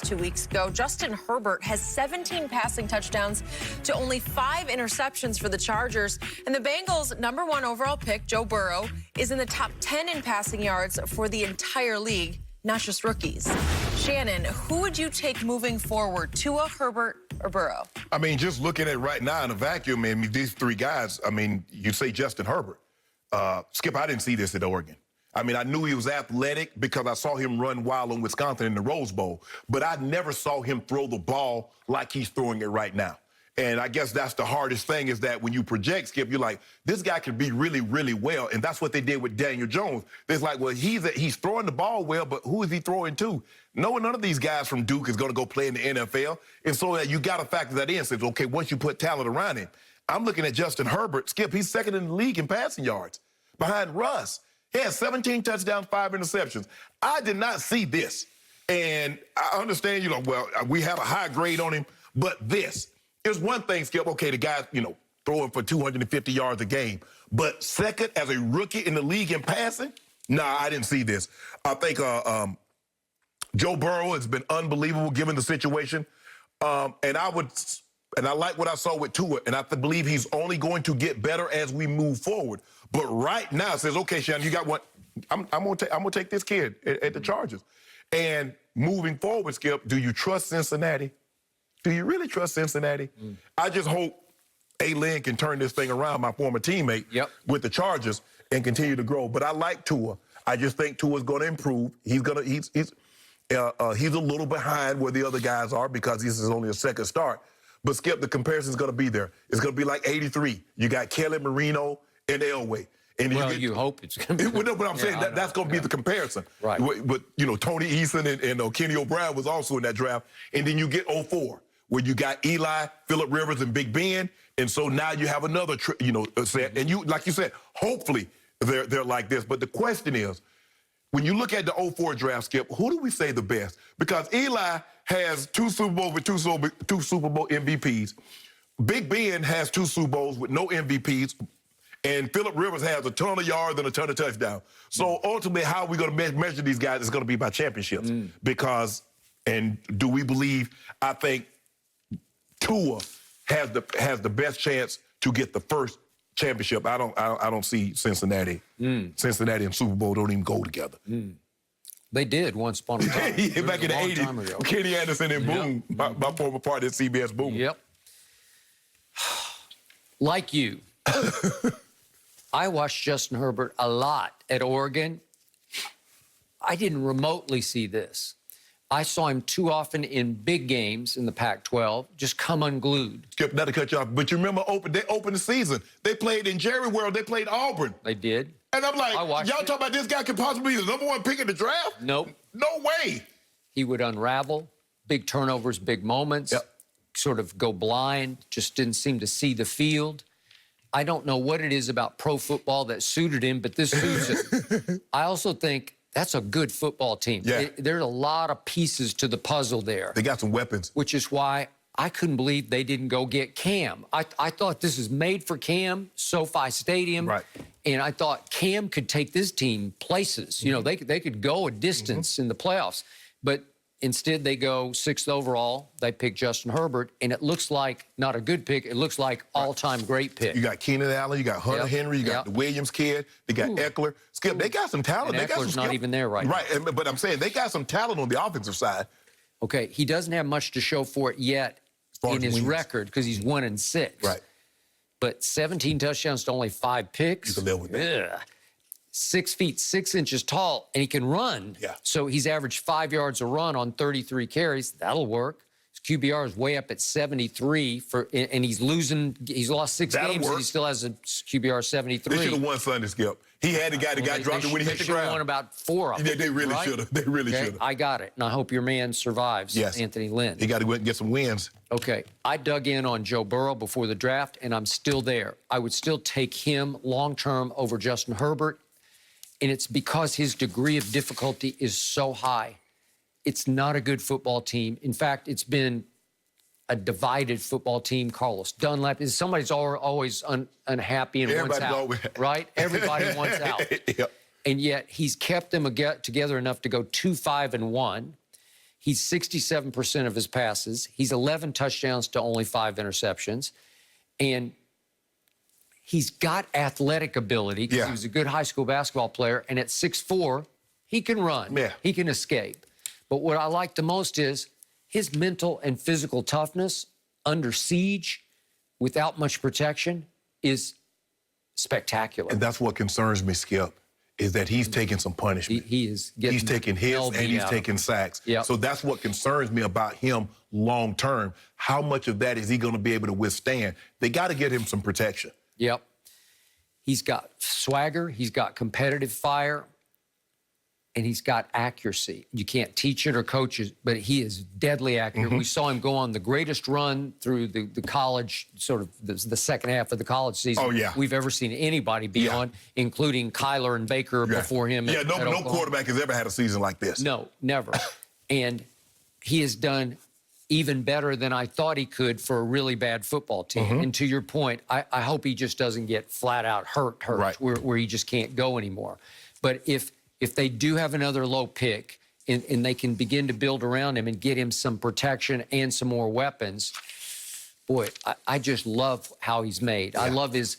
2 weeks ago. Justin Herbert has 17 passing touchdowns to only 5 interceptions for the Chargers. And the Bengals' #1 overall pick, Joe Burrow, is in the top 10 in passing yards for the entire league, not just rookies. Shannon, who would you take moving forward, Tua, Herbert, or Burrow? I mean, just looking at it right now in a vacuum, I mean, these three guys, I mean, you say Justin Herbert. Skip, I didn't see this at Oregon. I mean, I knew he was athletic because I saw him run wild in Wisconsin in the Rose Bowl, but I never saw him throw the ball like he's throwing it right now. And I guess that's the hardest thing is that when you project, Skip, you're like, this guy can be really, really well. And that's what they did with Daniel Jones. It's like, well, he's throwing the ball well, but who is he throwing to? None of these guys from Duke is going to go play in the NFL. And so you got to factor that in. Says, okay, once you put talent around him. I'm looking at Justin Herbert. Skip, he's second in the league in passing yards behind Russ. He has 17 touchdowns, 5 interceptions. I did not see this. And I understand, well, we have a high grade on him, but this. Here's one thing, Skip. Okay, the guy's, throwing for 250 yards a game. But second as a rookie in the league in passing? Nah, I didn't see this. I think Joe Burrow has been unbelievable given the situation. And I like what I saw with Tua, and I believe he's only going to get better as we move forward. But right now it says, okay, Shannon, you got one. I'm gonna take this kid at the Chargers. And moving forward, Skip, do you trust Cincinnati? Do you really trust Cincinnati? I just hope A-Lin can turn this thing around, my former teammate, with the Chargers, and continue to grow. But I like Tua. I just think Tua's going to improve. He's a little behind where the other guys are because this is only a second start. But, Skip, the comparison's going to be there. It's going to be like 83. You got Kelly, Marino, and Elway. And you hope it's going to be. No, but I'm saying that's going to be the comparison. Right. But Tony Eason and Kenny O'Brien was also in that draft. And then you get 04, where you got Eli, Phillip Rivers, and Big Ben. And so now you have another, set. And you, like you said, hopefully they're like this. But the question is, when you look at the 04 draft, Skip, who do we say the best? Because Eli has 2 Super Bowls with two Super Bowl MVPs. Big Ben has 2 Super Bowls with no MVPs. And Phillip Rivers has a ton of yards and a ton of touchdowns. So ultimately, how are we going to measure these guys is going to be by championships. Because, and do we believe, I think Tua has the best chance to get the first championship. I don't see Cincinnati. Cincinnati and Super Bowl don't even go together. They did once upon a time. Back in the 80s, Kenny Anderson and Boone, my former partner at CBS Boone. Yep. Like you, I watched Justin Herbert a lot at Oregon. I didn't remotely see this. I saw him too often in big games in the Pac-12 just come unglued. Skip, not to cut you off, but you remember they opened the season. They played in Jerry World. They played Auburn. They did. And I'm like, y'all talking about this guy could possibly be the #1 pick in the draft? Nope. No way. He would unravel, big turnovers, big moments, sort of go blind, just didn't seem to see the field. I don't know what it is about pro football that suited him, but this suits him. I also think that's a good football team. Yeah. There's a lot of pieces to the puzzle there. They got some weapons. Which is why I couldn't believe they didn't go get Cam. I thought this is made for Cam, SoFi Stadium. Right. And I thought Cam could take this team places. They could go a distance in the playoffs. But instead, they go 6th overall. They pick Justin Herbert, and it looks like not a good pick. It looks like all-time great pick. You got Keenan Allen, you got Hunter Henry, you got the Williams kid, they got Eckler. Skip, they got some talent. And they got Eckler's not even there right now. Right, but I'm saying they got some talent on the offensive side. Okay, he doesn't have much to show for it yet in his record because he's 1-6. Right. But 17 touchdowns to only 5 picks. You can live with that. Ugh. 6 feet, 6 inches tall, and he can run. Yeah. So he's averaged 5 yards a run on 33 carries. That'll work. His QBR is way up at 73, and he's lost 6 games, and he still has a QBR 73. They should have won Sunday, Skip. He had the guy that got dropped when he hit the ground. They should have won about 4 of them. Yeah, they really should have. They really should have. I got it, and I hope your man survives, Anthony Lynn. He got to go and get some wins. Okay, I dug in on Joe Burrow before the draft, and I'm still there. I would still take him long-term over Justin Herbert. And it's because his degree of difficulty is so high. It's not a good football team. In fact, it's been a divided football team. Carlos Dunlap, somebody's always unhappy and wants out, right? Everybody wants out. And yet he's kept them together enough to go 2-5-1. He's 67% of his passes. He's 11 touchdowns to only 5 interceptions. And he's got athletic ability because he was a good high school basketball player. And at 6'4", he can run. Yeah. He can escape. But what I like the most is his mental and physical toughness under siege without much protection is spectacular. And that's what concerns me, Skip, is that he's taking some punishment. He is getting He's taking hits and he's taking sacks. Yep. So that's what concerns me about him long term. How much of that is he going to be able to withstand? They got to get him some protection. Yep. He's got swagger. He's got competitive fire. And he's got accuracy. You can't teach it or coach it, but he is deadly accurate. We saw him go on the greatest run through the college, sort of the second half of the college season we've ever seen anybody be on, including Kyler and Baker before him. Yeah, no quarterback has ever had a season like this. No, never. And he has done even better than I thought he could for a really bad football team. And to your point, I hope he just doesn't get flat out hurt where he just can't go anymore. But if they do have another low pick and they can begin to build around him and get him some protection and some more weapons, boy, I just love how he's made. I love his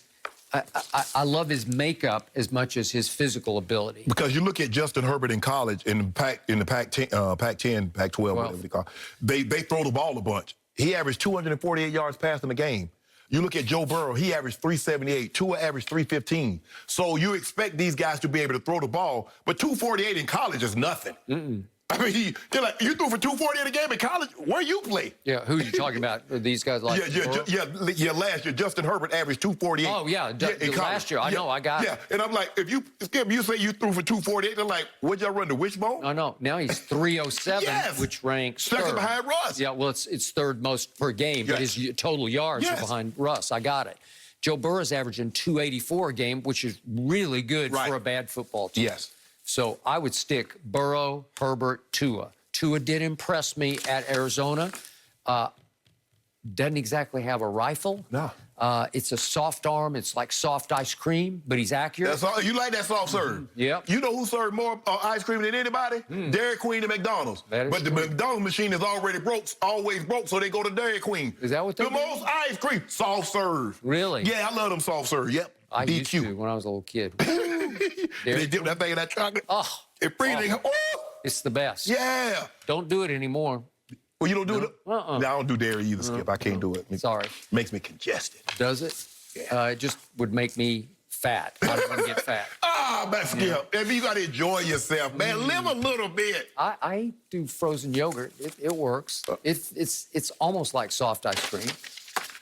makeup as much as his physical ability. Because you look at Justin Herbert in college, in the Pac-10, Pac-12, whatever they call it, they throw the ball a bunch. He averaged 248 yards passing a game. You look at Joe Burrow, he averaged 378. Tua averaged 315. So you expect these guys to be able to throw the ball, but 248 in college is nothing. I mean, they're like, you threw for 248 a game in college? Where you play? Yeah, who are you talking about? Are these guys like last year, Justin Herbert averaged 248. Oh, yeah, last year. I know, I got it. Yeah, and I'm like, if you say you threw for 248, they're like, what'd y'all run, the wishbone? I know. Now he's 307, which ranks second behind Russ. Yeah, well, it's third most per game, but his total yards are behind Russ. I got it. Joe Burrow's averaging 284 a game, which is really good for a bad football team. Yes. So I would stick Burrow, Herbert, Tua. Tua did impress me at Arizona. Doesn't exactly have a rifle. No. It's a soft arm. It's like soft ice cream, but he's accurate. That's all, you like that soft serve? Yep. You know who served more ice cream than anybody? Dairy Queen and McDonald's. But the McDonald's machine is already always broke, so they go to Dairy Queen. Is that what they do? The most ice cream, soft serve. Really? Yeah, I love them soft serve. Yep. I used to when I was a little kid. They dip that thing in that chocolate. Oh. It freezing. It's the best. Yeah. Don't do it anymore. Well, you don't do it? No, I don't do dairy either, Skip. I can't do it. Sorry. Makes me congested. Does it? Yeah. It just would make me fat. I don't want to get fat. Man, Skip. If you got to enjoy yourself, man, live a little bit. I do frozen yogurt. It works. It's almost like soft ice cream.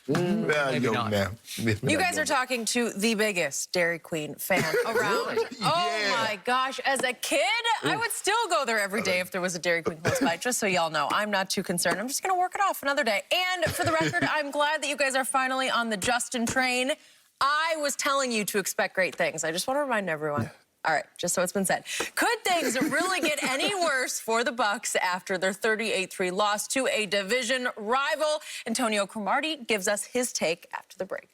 Maybe not. You guys are talking to the biggest Dairy Queen fan around. Oh my gosh, as a kid, I would still go there every day if there was a Dairy Queen close by, just so y'all know. I'm not too concerned. I'm just gonna work it off another day. And for the record, I'm glad that you guys are finally on the Justin train. I was telling you to expect great things. I just want to remind everyone. All right, just so it's been said. Could things really get any worse for the Bucs after their 38-3 loss to a division rival? Antonio Cromartie gives us his take after the break.